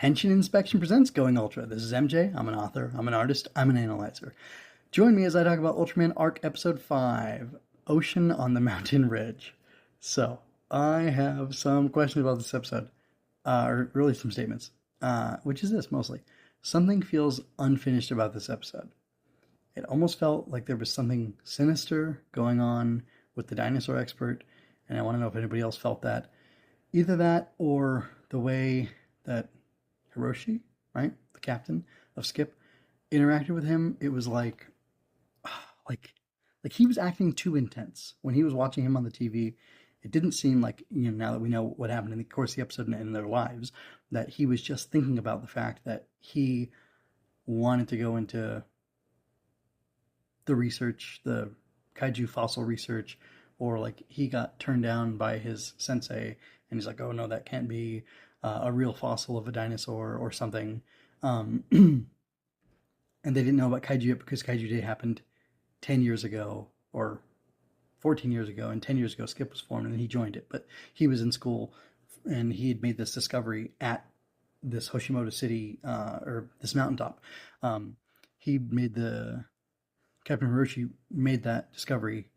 Henshin Inspection presents Going Ultra. This is MJ. I'm an author, I'm an artist, I'm an analyzer. Join me as I talk about Ultraman Arc Episode 5, Ocean on the Mountain Ridge. So, I have some questions about this episode, or really some statements, which is this mostly. Something feels unfinished about this episode. It almost felt like there was something sinister going on with the dinosaur expert, and I want to know if anybody else felt that. Either that or the way that Hiroshi, right, the captain of Skip, interacted with him. It was like, like he was acting too intense when he was watching him on the TV. It didn't seem like, now that we know what happened in the course of the episode and in their lives, that he was just thinking about the fact that he wanted to go into the research, the kaiju fossil research, or like he got turned down by his sensei, and he's like, "Oh no, that can't be a real fossil of a dinosaur or something." And they didn't know about Kaiju yet because Kaiju Day happened 10 years ago or 14 years ago, and 10 years ago Skip was formed and then he joined it. But he was in school and he had made this discovery at this Hoshimoto city, or this mountaintop. He made Captain Hiroshi made that discovery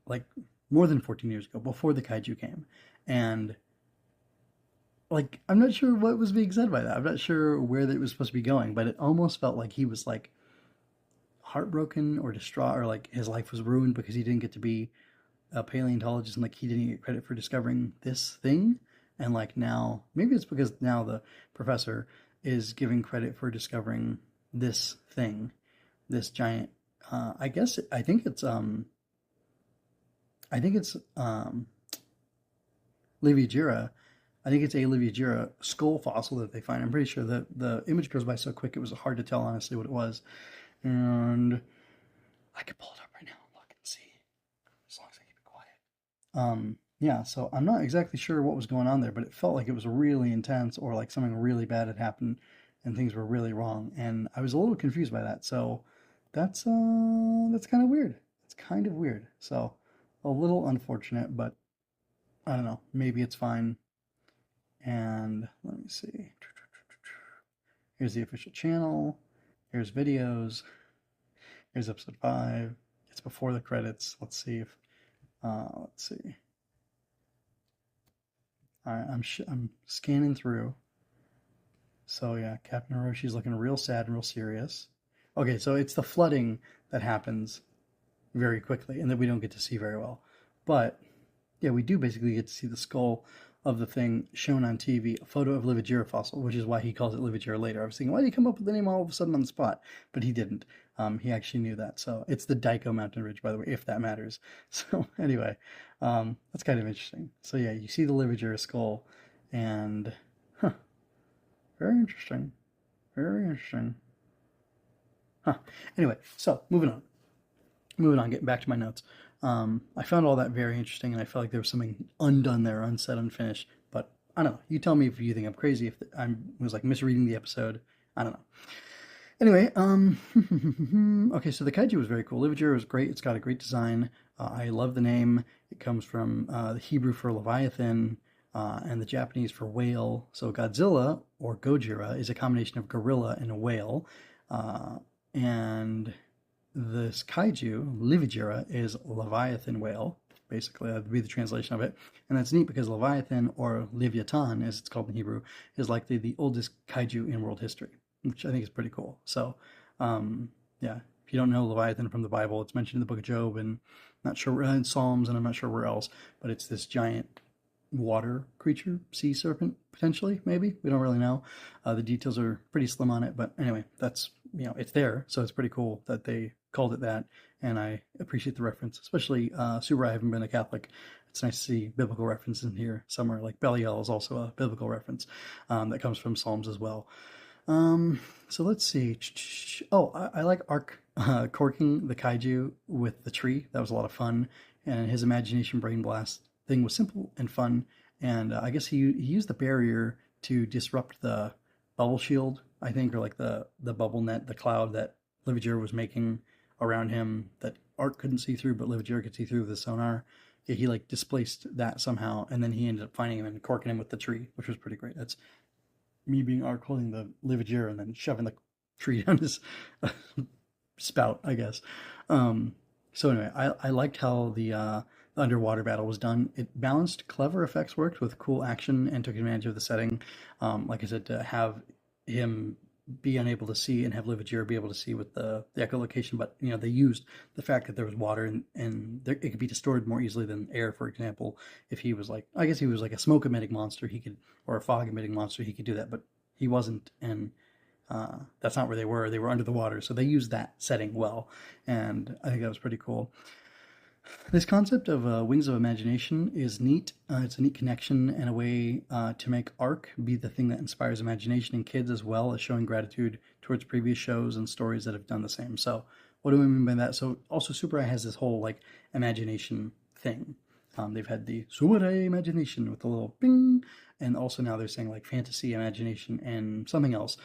like more than 14 years ago, before the kaiju came. And like, I'm not sure what was being said by that. I'm not sure where that was supposed to be going, but it almost felt like he was like heartbroken or distraught, or like his life was ruined because he didn't get to be a paleontologist, and like he didn't get credit for discovering this thing. And like now, maybe it's because now the professor is giving credit for discovering this thing, this giant. I guess I think it's Liviagira. I think it's a Liviagira skull fossil that they find. I'm pretty sure that the image goes by so quick it was hard to tell honestly what it was. And I could pull it up right now and look and see, as long as I keep it quiet. Yeah, so I'm not exactly sure what was going on there, but it felt like it was really intense, or like something really bad had happened and things were really wrong. And I was a little confused by that. So that's kind of weird. It's kind of weird. So a little unfortunate, but I don't know. Maybe it's fine. And let me see. Here's the official channel. Here's videos. Here's episode 5. It's before the credits. Let's see if. Let's see. All right, I'm scanning through. So yeah, Captain Hiroshi's looking real sad and real serious. Okay, so it's the flooding that happens very quickly and that we don't get to see very well. But yeah, we do basically get to see the skull of the thing shown on TV, a photo of Liviagira fossil, which is why he calls it Liviagira later. I was thinking, why did he come up with the name all of a sudden on the spot? But he didn't. He actually knew that. So it's the Daiko Mountain Ridge, by the way, if that matters. So anyway, that's kind of interesting. So yeah, you see the Liviagira skull, and very interesting. Very interesting. Huh. Anyway, so moving on. Getting back to my notes. I found all that very interesting, and I felt like there was something undone there, unsaid, unfinished. But I don't know. You tell me if you think I'm crazy, if I was like misreading the episode. I don't know. Anyway, okay, so the kaiju was very cool. Liviagira was great. It's got a great design. I love the name. It comes from the Hebrew for Leviathan, and the Japanese for whale. So Godzilla, or Gojira, is a combination of gorilla and a whale. And this kaiju, Liviagira, is Leviathan whale. Basically, that would be the translation of it. And that's neat because Leviathan, or Leviathan, as it's called in Hebrew, is likely the oldest kaiju in world history, which I think is pretty cool. So, yeah, if you don't know Leviathan from the Bible, it's mentioned in the book of Job, and I'm not sure in Psalms, and I'm not sure where else, but it's this giant water creature, sea serpent, potentially, maybe. We don't really know. The details are pretty slim on it, but anyway, that's, it's there, so it's pretty cool that they called it that, and I appreciate the reference, especially super. I haven't been a Catholic. It's nice to see biblical references in here somewhere. Like Belial is also a biblical reference that comes from Psalms as well. So let's see. Oh, I like Arc corking the kaiju with the tree. That was a lot of fun, and his imagination brain blast thing was simple and fun. And I guess he used the barrier to disrupt the bubble shield, I think, or like the bubble net, the cloud that Liviagira was making around him that Arc couldn't see through, but Liviagira could see through with the sonar. Yeah, he like displaced that somehow, and then he ended up finding him and corking him with the tree, which was pretty great. That's me being Arc holding the Livager and then shoving the tree down his spout, I guess. Um, so anyway, I liked how the underwater battle was done. It balanced clever effects worked with cool action and took advantage of the setting. Like I said, to have him be unable to see and have Livager be able to see with the echolocation, but they used the fact that there was water and there, it could be distorted more easily than air, for example. If he was like, I guess he was like a smoke emitting monster, he could, or a fog emitting monster, he could do that, but he wasn't, and that's not where they were. They were under the water, so they used that setting well, and I think that was pretty cool. This concept of wings of imagination is neat. It's a neat connection and a way to make Arc be the thing that inspires imagination in kids as well as showing gratitude towards previous shows and stories that have done the same. So, what do I mean by that? So, also Super Eye has this whole like imagination thing. They've had the Super Eye imagination with a little bing, and also now they're saying like fantasy imagination and something else.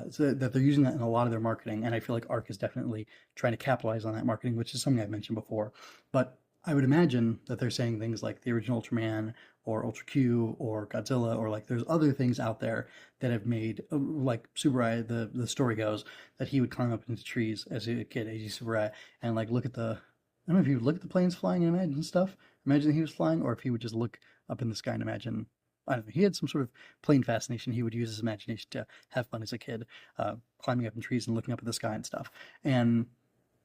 So that they're using that in a lot of their marketing, and I feel like Arc is definitely trying to capitalize on that marketing, which is something I've mentioned before. But I would imagine that they're saying things like the original Ultraman or Ultra Q or Godzilla, or like there's other things out there that have made like Super Eye. The story goes that he would climb up into trees as a kid, AG Super Eye, and like look at the. I don't know if he would look at the planes flying and imagine stuff, imagine that he was flying, or if he would just look up in the sky and imagine. I don't know. He had some sort of plane fascination. He would use his imagination to have fun as a kid, climbing up in trees and looking up at the sky and stuff. And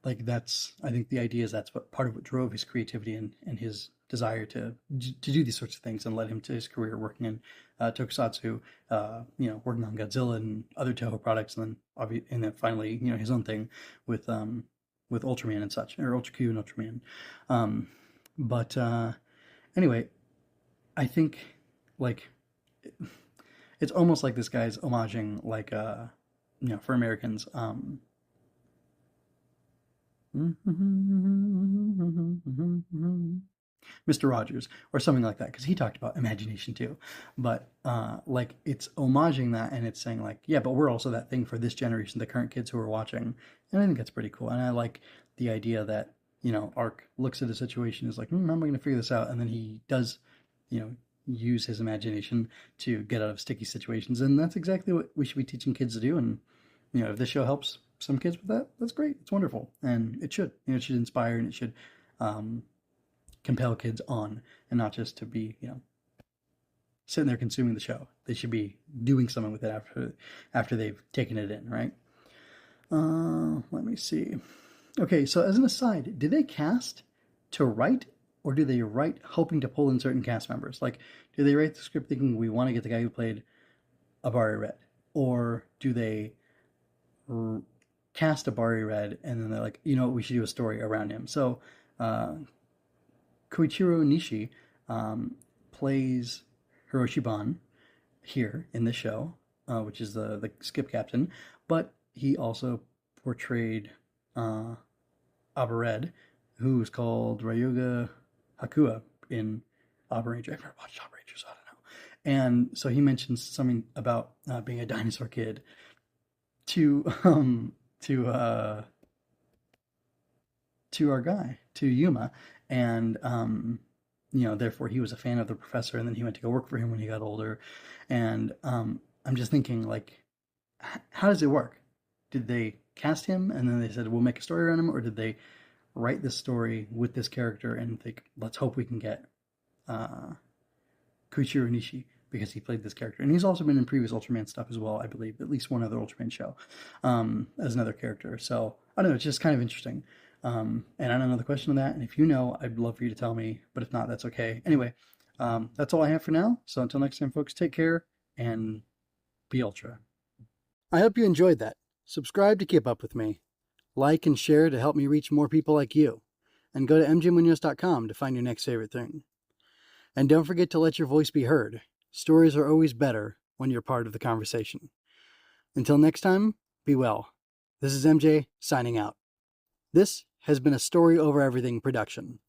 like that's, I think the idea is that's what part of what drove his creativity and his desire to do these sorts of things and led him to his career working in Tokusatsu, working on Godzilla and other Toho products, and then finally his own thing with Ultraman and such, or Ultra Q and Ultraman. But anyway, I think like it's almost like this guy's homaging like for Americans Mr. Rogers or something like that, because he talked about imagination too. But like it's homaging that, and it's saying like, yeah, but we're also that thing for this generation, the current kids who are watching, and I think that's pretty cool. And I like the idea that Arc looks at a situation is like, how am I going to figure this out? And then he does, use his imagination to get out of sticky situations, and that's exactly what we should be teaching kids to do. And if this show helps some kids with that, that's great. It's wonderful, and it should. It should inspire, and it should compel kids on, and not just to be sitting there consuming the show. They should be doing something with it after they've taken it in, right? Let me see. Okay, so as an aside, did they cast to write, or do they write hoping to pull in certain cast members? Like, do they write the script thinking we want to get the guy who played Abari Red, or do they cast Abari Red and then they're like, we should do a story around him? So Koichiro Nishi plays Hiroshi Ban here in this show, which is the skip captain, but he also portrayed Abba Red, who is called Ryuga Hakua in Abba Ranger. I've never watched Abba Ranger, so I don't know. And so he mentions something about being a dinosaur kid to our guy, to Yuma, and therefore he was a fan of the professor, and then he went to go work for him when he got older. And I'm just thinking, like, how does it work? Did they cast him and then they said we'll make a story around him, or did they write this story with this character and think, let's hope we can get Koichiro Nishi because he played this character, and he's also been in previous Ultraman stuff as well, I believe, at least one other Ultraman show as another character. So I don't know, it's just kind of interesting. And I don't know the question on that, and if you know, I'd love for you to tell me, but if not, that's okay. Anyway, that's all I have for now. So until next time, folks, take care and be Ultra. I hope you enjoyed that. Subscribe to keep up with me. Like and share to help me reach more people like you. And go to mjmunoz.com to find your next favorite thing. And don't forget to let your voice be heard. Stories are always better when you're part of the conversation. Until next time, be well. This is MJ signing out. This has been a Story Over Everything production.